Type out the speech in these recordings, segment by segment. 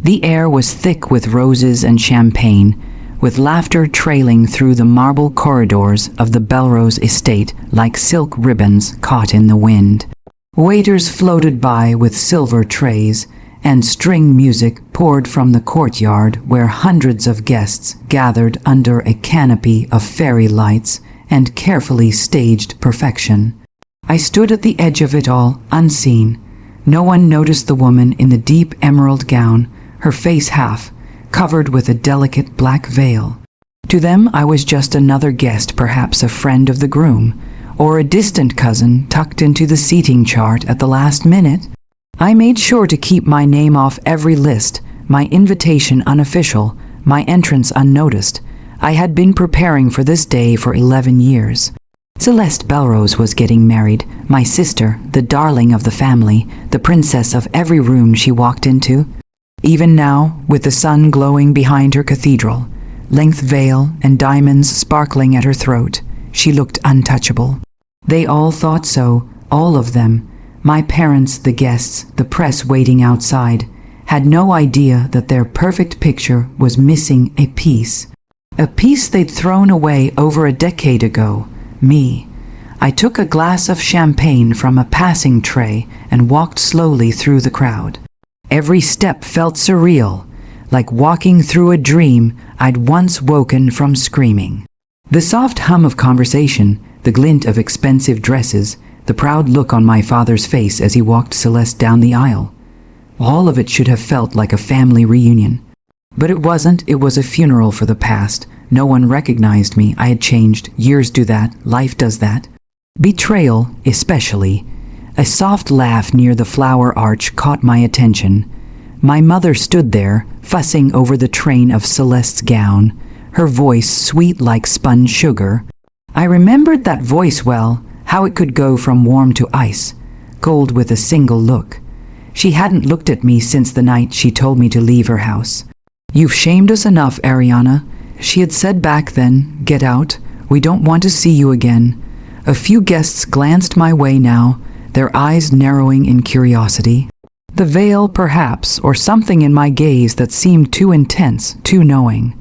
The air was thick with roses and champagne, with laughter trailing through the marble corridors of the Belrose estate like silk ribbons caught in the wind. Waiters floated by with silver trays, and string music poured from the courtyard where hundreds of guests gathered under a canopy of fairy lights and carefully staged perfection. I stood at the edge of it all, unseen. No one noticed the woman in the deep emerald gown, her face half covered with a delicate black veil. To them, I was just another guest, perhaps a friend of the groom, or a distant cousin tucked into the seating chart at the last minute. I made sure to keep my name off every list, my invitation unofficial, my entrance unnoticed. I had been preparing for this day for 11 years. Celeste Belrose was getting married, my sister, the darling of the family, the princess of every room she walked into. Even now, with the sun glowing behind her cathedral, length veil and diamonds sparkling at her throat, she looked untouchable. They all thought so, all of them. My parents, the guests, the press waiting outside, had no idea that their perfect picture was missing a piece they'd thrown away over a decade ago, me. I took a glass of champagne from a passing tray and walked slowly through the crowd. Every step felt surreal, like walking through a dream I'd once woken from screaming. The soft hum of conversation, the glint of expensive dresses, the proud look on my father's face as he walked Celeste down the aisle. All of it should have felt like a family reunion. But it wasn't. It was a funeral for the past. No one recognized me. I had changed. Years do that. Life does that. Betrayal, especially. A soft laugh near the flower arch caught my attention. My mother stood there, fussing over the train of Celeste's gown, her voice sweet like spun sugar. I remembered that voice well, how it could go from warm to ice, cold with a single look. She hadn't looked at me since the night she told me to leave her house. "You've shamed us enough, Ariana," she had said back then. "Get out. We don't want to see you again." A few guests glanced my way now, their eyes narrowing in curiosity. The veil, perhaps, or something in my gaze that seemed too intense, too knowing.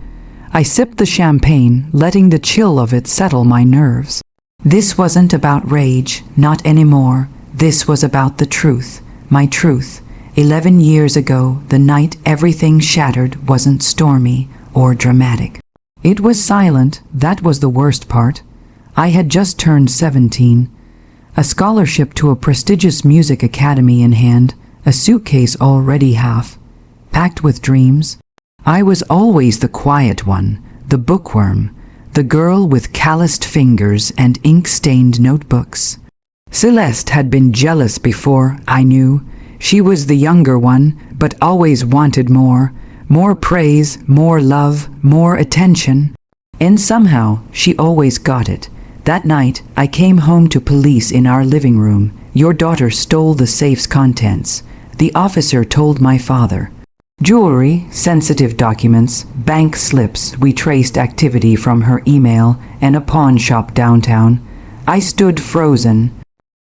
I sipped the champagne, letting the chill of it settle my nerves. This wasn't about rage, not anymore. This was about the truth, my truth. 11 years ago, the night everything shattered wasn't stormy or dramatic. It was silent. That was the worst part. I had just turned 17. A scholarship to a prestigious music academy in hand, a suitcase already half packed with dreams. I was always the quiet one, the bookworm, the girl with calloused fingers and ink-stained notebooks. Celeste had been jealous before, I knew. She was the younger one, but always wanted more praise, more love, more attention. And somehow, she always got it. That night, I came home to police in our living room. Your daughter stole the safe's contents. The officer told my father. Jewelry, sensitive documents, bank slips. We traced activity from her email and a pawn shop downtown. I stood frozen.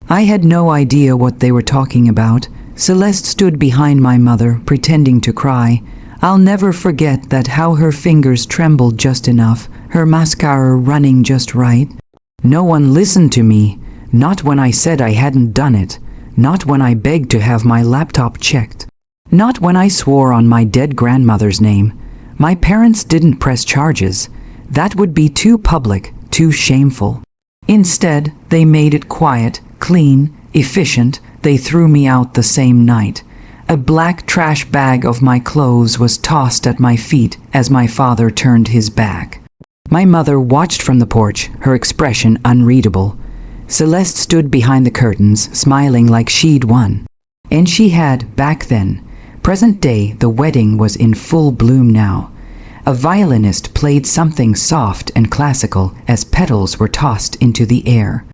I had no idea what they were talking about. Celeste stood behind my mother, pretending to cry. I'll never forget that how her fingers trembled just enough, her mascara running just right. No one listened to me, not when I said I hadn't done it, not when I begged to have my laptop checked, not when I swore on my dead grandmother's name. My parents didn't press charges. That would be too public, too shameful. Instead, they made it quiet, clean, efficient. They threw me out the same night. A black trash bag of my clothes was tossed at my feet as my father turned his back. My mother watched from the porch, her expression unreadable. Celeste stood behind the curtains, smiling like she'd won. And she had, back then. Present day, the wedding was in full bloom now. A violinist played something soft and classical as petals were tossed into the air.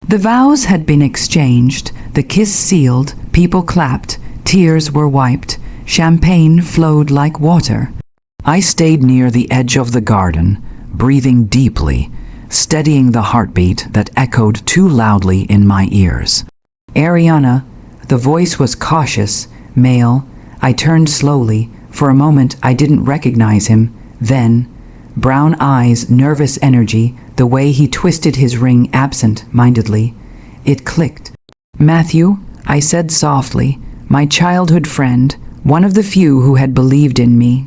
The vows had been exchanged, the kiss sealed, people clapped, tears were wiped, champagne flowed like water. I stayed near the edge of the garden, breathing deeply, steadying the heartbeat that echoed too loudly in my ears. "Ariana," the voice was cautious, male. I turned slowly, For a moment I didn't recognize him. Then, brown eyes, nervous energy, the way he twisted his ring absent-mindedly. It clicked. "Matthew," I said softly, "my childhood friend, one of the few who had believed in me.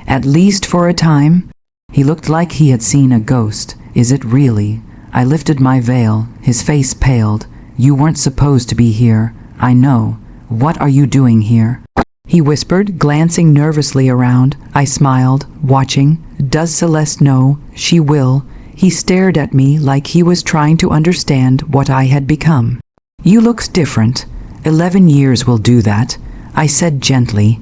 At least for a time." He looked like he had seen a ghost. "Is it really?" I lifted my veil. His face paled. "You weren't supposed to be here. I know. What are you doing here?" He whispered, glancing nervously around. I smiled, watching. "Does Celeste know?" "She will." He stared at me like he was trying to understand what I had become. "You look different. 11 years will do that," I said gently.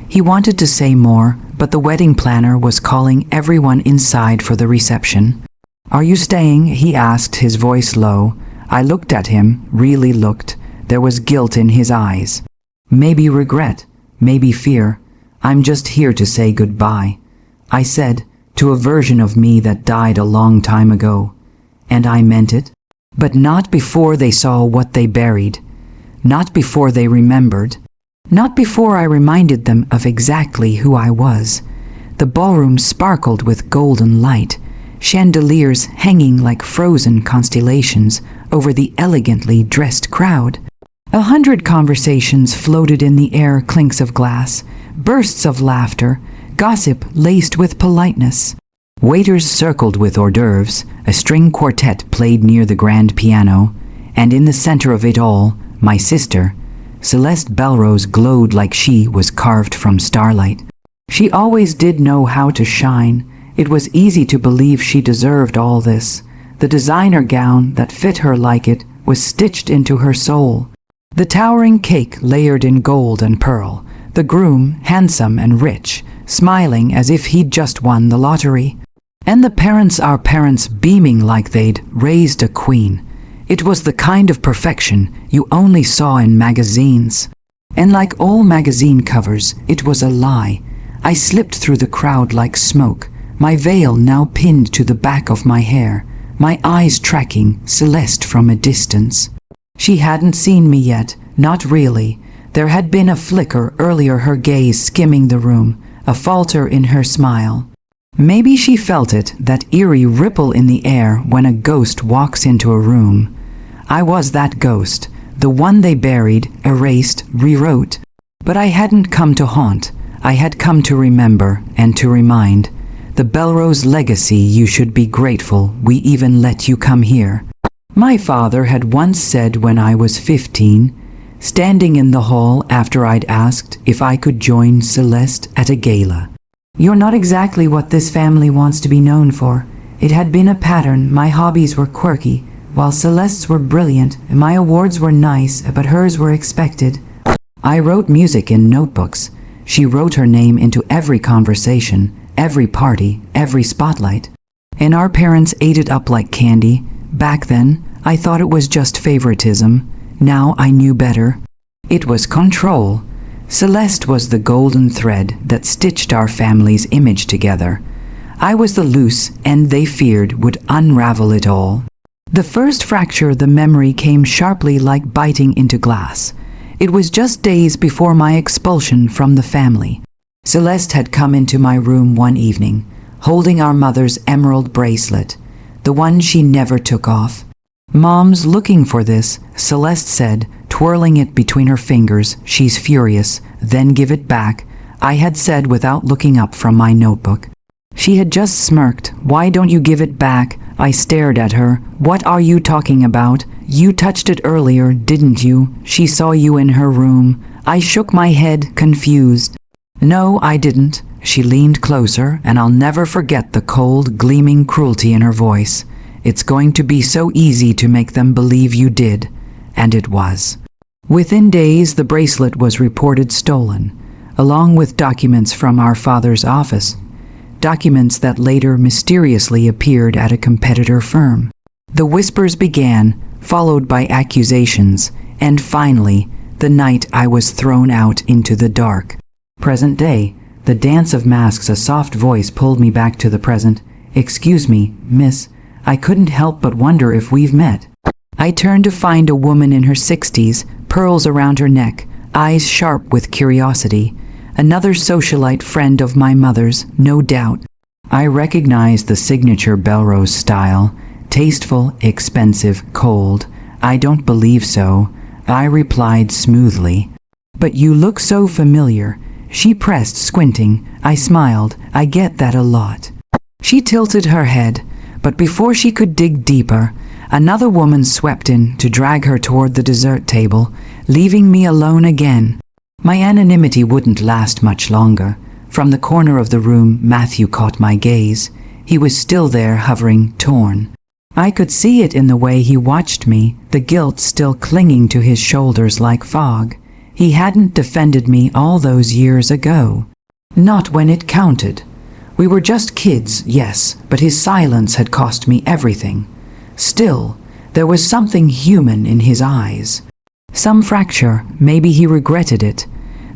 He wanted to say more, but the wedding planner was calling everyone inside for the reception. "Are you staying?" he asked, his voice low. I looked at him, really looked. There was guilt in his eyes. Maybe regret, maybe fear. "I'm just here to say goodbye," I said, to a version of me that died a long time ago. And I meant it. But not before they saw what they buried. Not before they remembered. Not before I reminded them of exactly who I was. The ballroom sparkled with golden light, chandeliers hanging like frozen constellations over the elegantly dressed crowd. 100 conversations floated in the air, clinks of glass, bursts of laughter, gossip laced with politeness. Waiters circled with hors d'oeuvres, a string quartet played near the grand piano, and in the center of it all, my sister, Celeste Belrose, glowed like she was carved from starlight. She always did know how to shine. It was easy to believe she deserved all this. The designer gown that fit her like it was stitched into her soul. The towering cake layered in gold and pearl. The groom, handsome and rich, smiling as if he'd just won the lottery. And the parents, our parents, beaming like they'd raised a queen. It was the kind of perfection you only saw in magazines. And like all magazine covers, it was a lie. I slipped through the crowd like smoke, my veil now pinned to the back of my hair, my eyes tracking Celeste from a distance. She hadn't seen me yet, not really. There had been a flicker earlier, her gaze skimming the room, a falter in her smile. Maybe she felt it, that eerie ripple in the air when a ghost walks into a room. I was that ghost, the one they buried, erased, rewrote. But I hadn't come to haunt. I had come to remember and to remind. The Belrose legacy, you should be grateful we even let you come here. My father had once said when I was 15, standing in the hall after I'd asked if I could join Celeste at a gala. "You're not exactly what this family wants to be known for." It had been a pattern. My hobbies were quirky, while Celeste's were brilliant. My awards were nice, but hers were expected. I wrote music in notebooks. She wrote her name into every conversation, every party, every spotlight. And our parents ate it up like candy. Back then, I thought it was just favoritism. Now I knew better. It was control. Celeste was the golden thread that stitched our family's image together. I was the loose end they feared would unravel it all. The first fracture, the memory came sharply like biting into glass. It was just days before my expulsion from the family. Celeste had come into my room one evening, holding our mother's emerald bracelet, the one she never took off. "Mom's looking for this," Celeste said, twirling it between her fingers. "She's furious. Then give it back," I had said without looking up from my notebook. She had just smirked. "Why don't you give it back?" I stared at her. "What are you talking about? You touched it earlier, didn't you? She saw you in her room." I shook my head, confused. "No, I didn't." She leaned closer, and I'll never forget the cold, gleaming cruelty in her voice. "It's going to be so easy to make them believe you did." And it was. Within days, the bracelet was reported stolen, along with documents from our father's office. Documents that later mysteriously appeared at a competitor firm. The whispers began, followed by accusations, and finally, the night I was thrown out into the dark. Present day, the dance of masks, a soft voice pulled me back to the present. "Excuse me, miss, I couldn't help but wonder if we've met." I turned to find a woman in her 60s, pearls around her neck, eyes sharp with curiosity. Another socialite friend of my mother's, no doubt. I recognized the signature Belrose style. Tasteful, expensive, cold. I don't believe so, I replied smoothly. But you look so familiar. She pressed, squinting. I smiled. I get that a lot. She tilted her head, but before she could dig deeper, another woman swept in to drag her toward the dessert table, leaving me alone again. My anonymity wouldn't last much longer. From the corner of the room, Matthew caught my gaze. He was still there, hovering, torn. I could see it in the way he watched me, the guilt still clinging to his shoulders like fog. He hadn't defended me all those years ago. Not when it counted. We were just kids, yes, but his silence had cost me everything. Still, there was something human in his eyes. Some fracture, maybe he regretted it.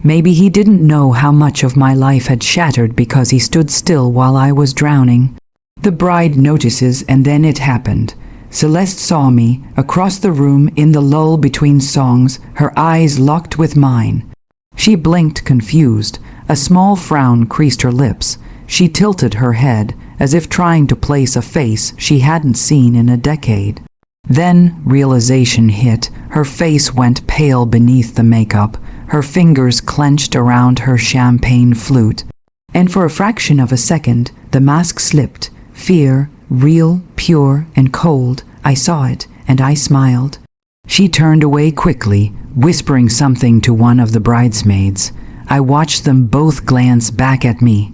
Maybe he didn't know how much of my life had shattered because he stood still while I was drowning. The bride notices, and then it happened. Celeste saw me, across the room in the lull between songs, her eyes locked with mine. She blinked, confused. A small frown creased her lips. She tilted her head, as if trying to place a face she hadn't seen in a decade. Then realization hit. Her face went pale beneath the makeup. Her fingers clenched around her champagne flute. And for a fraction of a second, the mask slipped. Fear, real, pure, and cold. I saw it, and I smiled. She turned away quickly, whispering something to one of the bridesmaids. I watched them both glance back at me.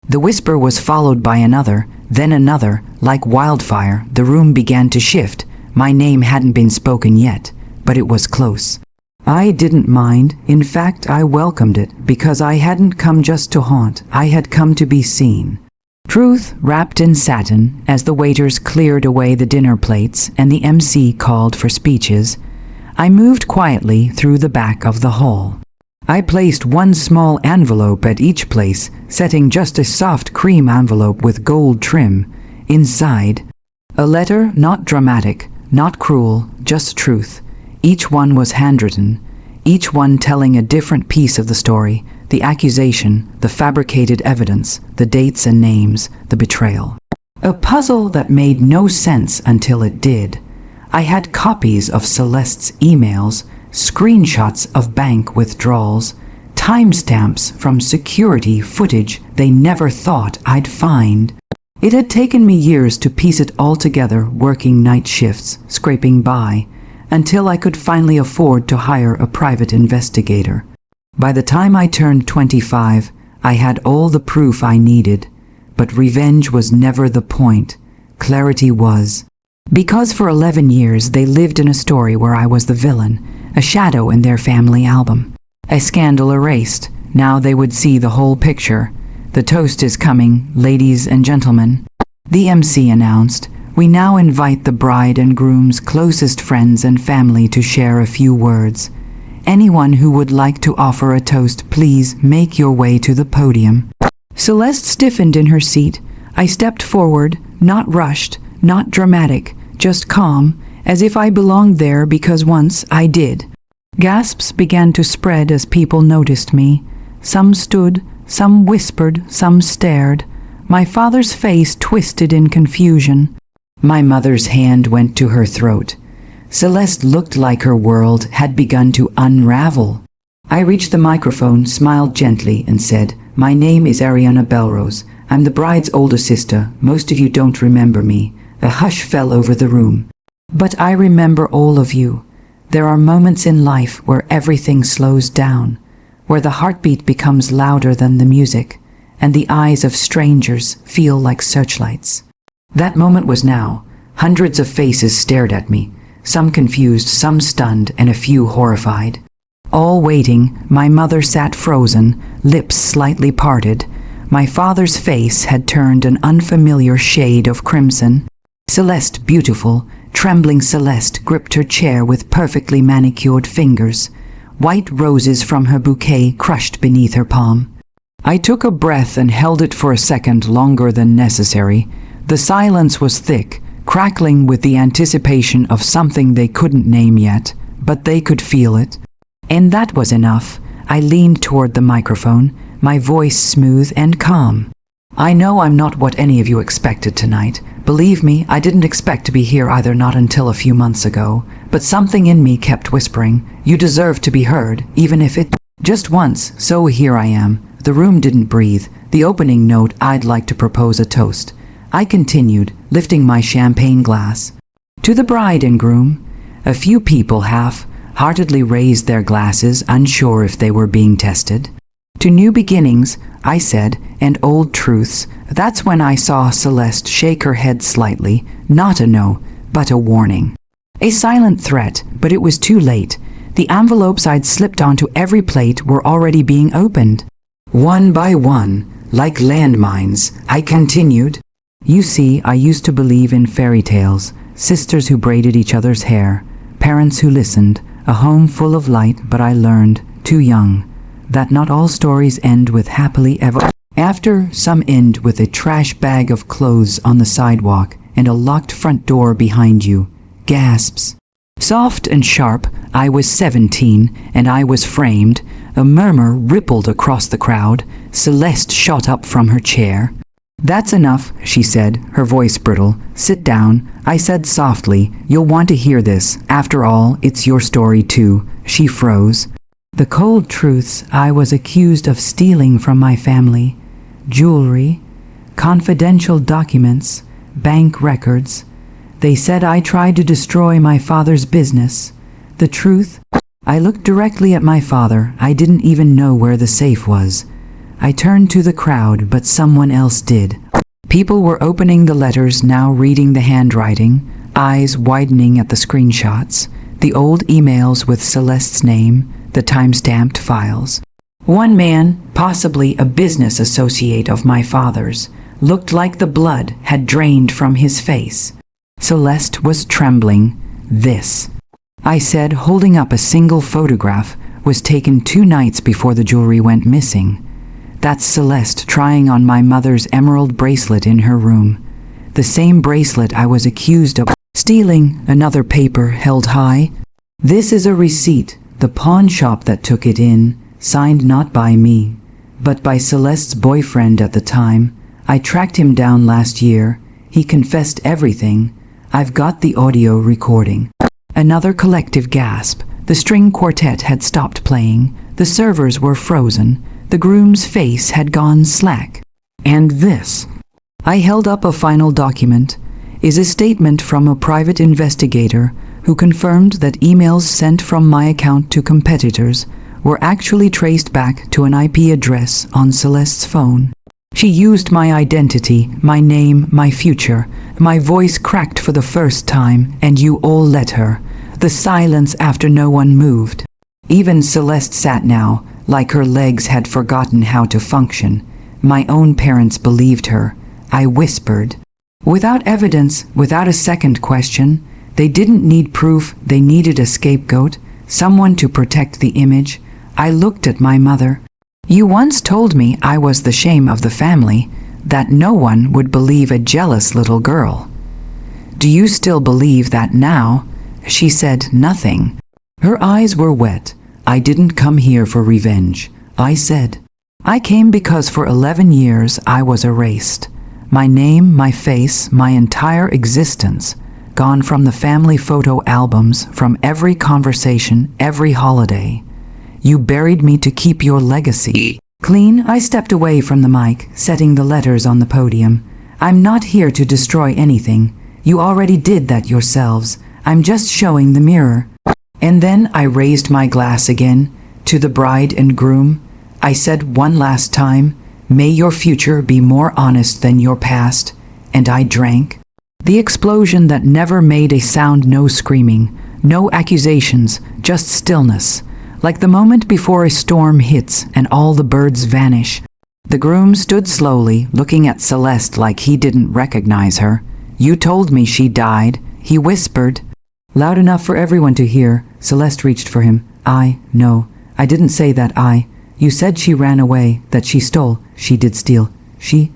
The whisper was followed by another, then another. Like wildfire, the room began to shift. My name hadn't been spoken yet, but it was close. I didn't mind. In fact, I welcomed it, because I hadn't come just to haunt. I had come to be seen. Truth wrapped in satin, as the waiters cleared away the dinner plates and the MC called for speeches, I moved quietly through the back of the hall. I placed one small envelope at each place, setting just a soft cream envelope with gold trim. Inside, a letter, not dramatic, not cruel, just truth. Each one was handwritten, each one telling a different piece of the story. The accusation, the fabricated evidence, the dates and names, the betrayal. A puzzle that made no sense until it did. I had copies of Celeste's emails, screenshots of bank withdrawals, timestamps from security footage they never thought I'd find. It had taken me years to piece it all together, working night shifts, scraping by, until I could finally afford to hire a private investigator. By the time I turned 25, I had all the proof I needed, but revenge was never the point. Clarity was. Because for 11 years they lived in a story where I was the villain, a shadow in their family album. A scandal erased. Now they would see the whole picture. The toast is coming, ladies and gentlemen. The MC announced. We now invite the bride and groom's closest friends and family to share a few words. Anyone who would like to offer a toast, please make your way to the podium. Celeste stiffened in her seat. I stepped forward, not rushed, not dramatic, just calm, as if I belonged there because once I did. Gasps began to spread as people noticed me. Some stood, some whispered, some stared. My father's face twisted in confusion. My mother's hand went to her throat. Celeste looked like her world had begun to unravel. I reached the microphone, smiled gently, and said, "My name is Ariana Belrose. I'm the bride's older sister. Most of you don't remember me." A hush fell over the room. But I remember all of you. There are moments in life where everything slows down, where the heartbeat becomes louder than the music, and the eyes of strangers feel like searchlights. That moment was now. Hundreds of faces stared at me. Some confused, some stunned, and a few horrified. All waiting, my mother sat frozen, lips slightly parted. My father's face had turned an unfamiliar shade of crimson. Celeste, beautiful, trembling Celeste, gripped her chair with perfectly manicured fingers. White roses from her bouquet crushed beneath her palm. I took a breath and held it for a second longer than necessary. The silence was thick, crackling with the anticipation of something they couldn't name yet, but they could feel it. And that was enough. I leaned toward the microphone. my voice smooth and calm. "I know I'm not what any of you expected tonight. Believe me, I didn't expect to be here either, not until a few months ago. But something in me kept whispering, you deserve to be heard, even if it just once, so here I am." The room didn't breathe. The opening note, "I'd like to propose a toast." I continued, lifting my champagne glass. "To the bride and groom." A few people half-heartedly raised their glasses, unsure if they were being tested. "To new beginnings," I said, "and old truths." That's when I saw Celeste shake her head slightly, not a no, but a warning. A silent threat, but it was too late. The envelopes I'd slipped onto every plate were already being opened. One by one, like landmines, I continued. "You see, I used to believe in fairy tales, sisters who braided each other's hair, parents who listened, a home full of light, but I learned, too young, that not all stories end with happily ever after. Some end with a trash bag of clothes on the sidewalk and a locked front door behind you." Gasps. Soft and sharp, I was 17, and I was framed. A murmur rippled across the crowd. Celeste shot up from her chair. "That's enough," she said, her voice brittle. "Sit down," I said softly. "You'll want to hear this. After all, it's your story too." She froze. The cold truths: I was accused of stealing from my family. Jewelry, confidential documents, bank records. They said I tried to destroy my father's business. The truth? I looked directly at my father. I didn't even know where the safe was. I turned to the crowd, but someone else did. People were opening the letters, now reading the handwriting, eyes widening at the screenshots, the old emails with Celeste's name, the time-stamped files. One man, possibly a business associate of my father's, looked like the blood had drained from his face. Celeste was trembling. "This," I said, holding up a single photograph, "was taken 2 nights before the jewelry went missing. That's Celeste trying on my mother's emerald bracelet in her room. The same bracelet I was accused of stealing." Another paper held high. "This is a receipt, the pawn shop that took it in, signed not by me, but by Celeste's boyfriend at the time. I tracked him down last year. He confessed everything. I've got the audio recording." Another collective gasp. The string quartet had stopped playing. The servers were frozen. The groom's face had gone slack. "And this," I held up a final document, "is a statement from a private investigator who confirmed that emails sent from my account to competitors were actually traced back to an IP address on Celeste's phone. She used my identity, my name, my future. My voice cracked for the first time, and you all let her." The silence after no one moved. Even Celeste sat now, like her legs had forgotten how to function. My own parents believed her. I whispered. Without evidence, without a second question. They didn't need proof, they needed a scapegoat, someone to protect the image. I looked at my mother. "You once told me I was the shame of the family, that no one would believe a jealous little girl. Do you still believe that now?" She said nothing. Her eyes were wet. "I didn't come here for revenge," I said. "I came because for 11 years I was erased. My name, my face, my entire existence, gone from the family photo albums, from every conversation, every holiday. You buried me to keep your legacy clean." I stepped away from the mic, setting the letters on the podium. "I'm not here to destroy anything. You already did that yourselves. I'm just showing the mirror." And then I raised my glass again, to the bride and groom. I said one last time, "May your future be more honest than your past." And I drank. The explosion that never made a sound, no screaming, no accusations, just stillness. Like the moment before a storm hits and all the birds vanish. The groom stood slowly, looking at Celeste like he didn't recognize her. "You told me she died," he whispered. Loud enough for everyone to hear, Celeste reached for him. No, I didn't say that. You said she ran away, that she stole. She did steal. She..."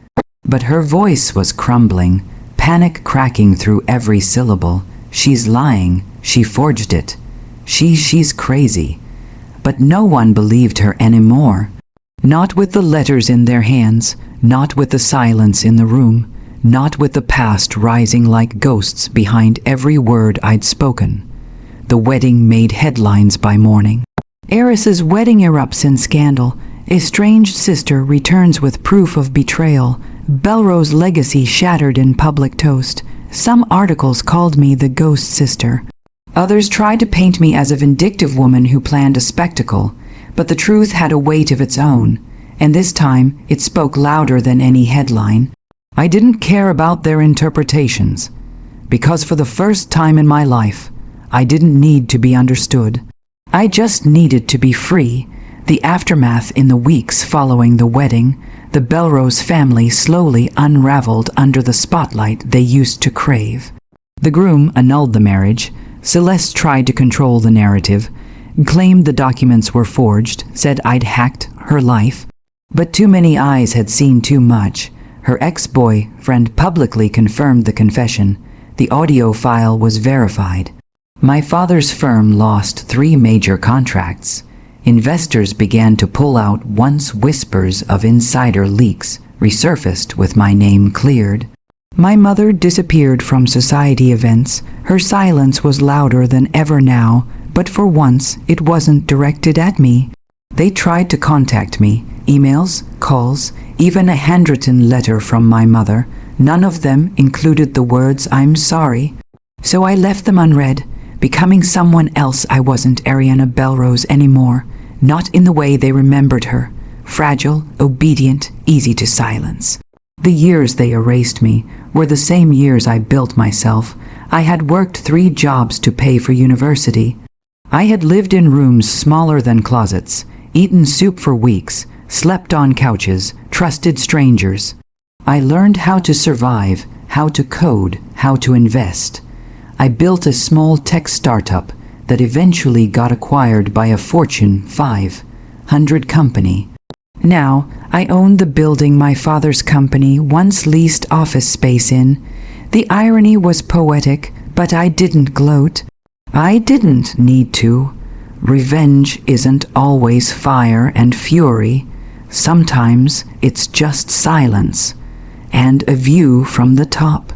But her voice was crumbling, panic cracking through every syllable. "She's lying. She forged it. She's crazy." But no one believed her anymore. Not with the letters in their hands, not with the silence in the room, not with the past rising like ghosts behind every word I'd spoken. The wedding made headlines by morning. Heiress's wedding erupts in scandal. Estranged sister returns with proof of betrayal. Belrose legacy shattered in public toast. Some articles called me the ghost sister. Others tried to paint me as a vindictive woman who planned a spectacle. But the truth had a weight of its own, and this time it spoke louder than any headline. I didn't care about their interpretations, because for the first time in my life, I didn't need to be understood. I just needed to be free. The aftermath in the weeks following the wedding, the Belrose family slowly unraveled under the spotlight they used to crave. The groom annulled the marriage. Celeste tried to control the narrative, claimed the documents were forged, said I'd hacked her life. But too many eyes had seen too much. Her ex-boyfriend publicly confirmed the confession. The audio file was verified. My father's firm lost 3 major contracts. Investors began to pull out once whispers of insider leaks resurfaced with my name cleared. My mother disappeared from society events. Her silence was louder than ever now, but for once it wasn't directed at me. They tried to contact me, emails, calls, even a handwritten letter from my mother. None of them included the words "I'm sorry." So I left them unread, becoming someone else. I wasn't Ariana Belrose anymore, not in the way they remembered her. Fragile, obedient, easy to silence. The years they erased me were the same years I built myself. I had worked 3 jobs to pay for university. I had lived in rooms smaller than closets, eaten soup for weeks, slept on couches, trusted strangers. I learned how to survive, how to code, how to invest. I built a small tech startup that eventually got acquired by a Fortune 500 company. Now, I own the building my father's company once leased office space in. The irony was poetic, but I didn't gloat. I didn't need to. Revenge isn't always fire and fury. Sometimes it's just silence and a view from the top.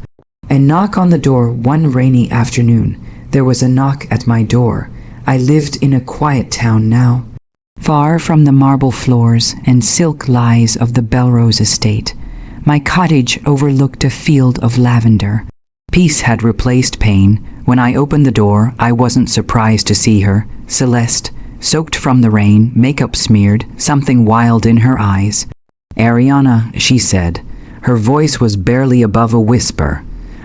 A knock on the door one rainy afternoon. There was a knock at my door. I lived in a quiet town now, far from the marble floors and silk lies of the Belrose estate. My cottage overlooked a field of lavender. Peace had replaced pain. When I opened the door, I wasn't surprised to see her, Celeste, soaked from the rain, makeup smeared, something wild in her eyes. "Ariana," she said. Her voice was barely above a whisper.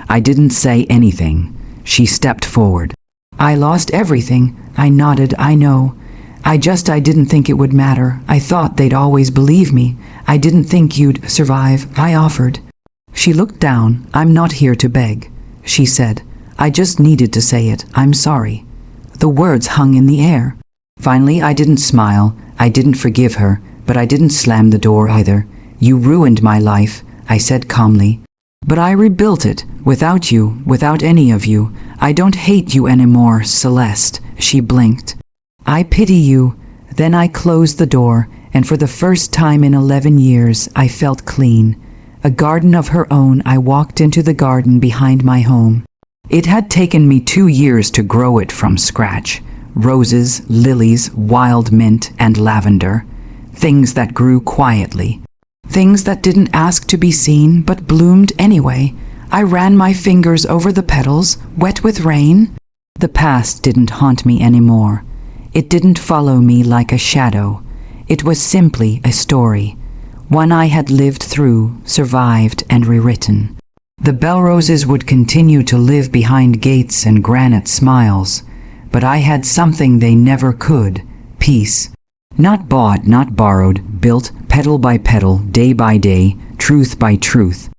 I didn't say anything. She stepped forward. "I lost everything." I nodded. "I know. I didn't think it would matter. I thought they'd always believe me. I didn't think you'd survive." I offered. She looked down. "I'm not here to beg," she said. "I just needed to say it. I'm sorry." The words hung in the air. Finally, I didn't smile. I didn't forgive her, but I didn't slam the door either. "You ruined my life," I said calmly. "But I rebuilt it, without you, without any of you. I don't hate you anymore, Celeste." She blinked. "I pity you." Then I closed the door, and for the first time in 11 years, I felt clean. A garden of her own. I walked into the garden behind my home. It had taken me 2 years to grow it from scratch. Roses, lilies, wild mint, and lavender. Things that grew quietly. Things that didn't ask to be seen, but bloomed anyway. I ran my fingers over the petals, wet with rain. The past didn't haunt me anymore. It didn't follow me like a shadow. It was simply a story. One I had lived through, survived, and rewritten. The Belroses would continue to live behind gates and granite smiles, but I had something they never could: peace. Not bought, not borrowed, built petal by petal, day by day, truth by truth.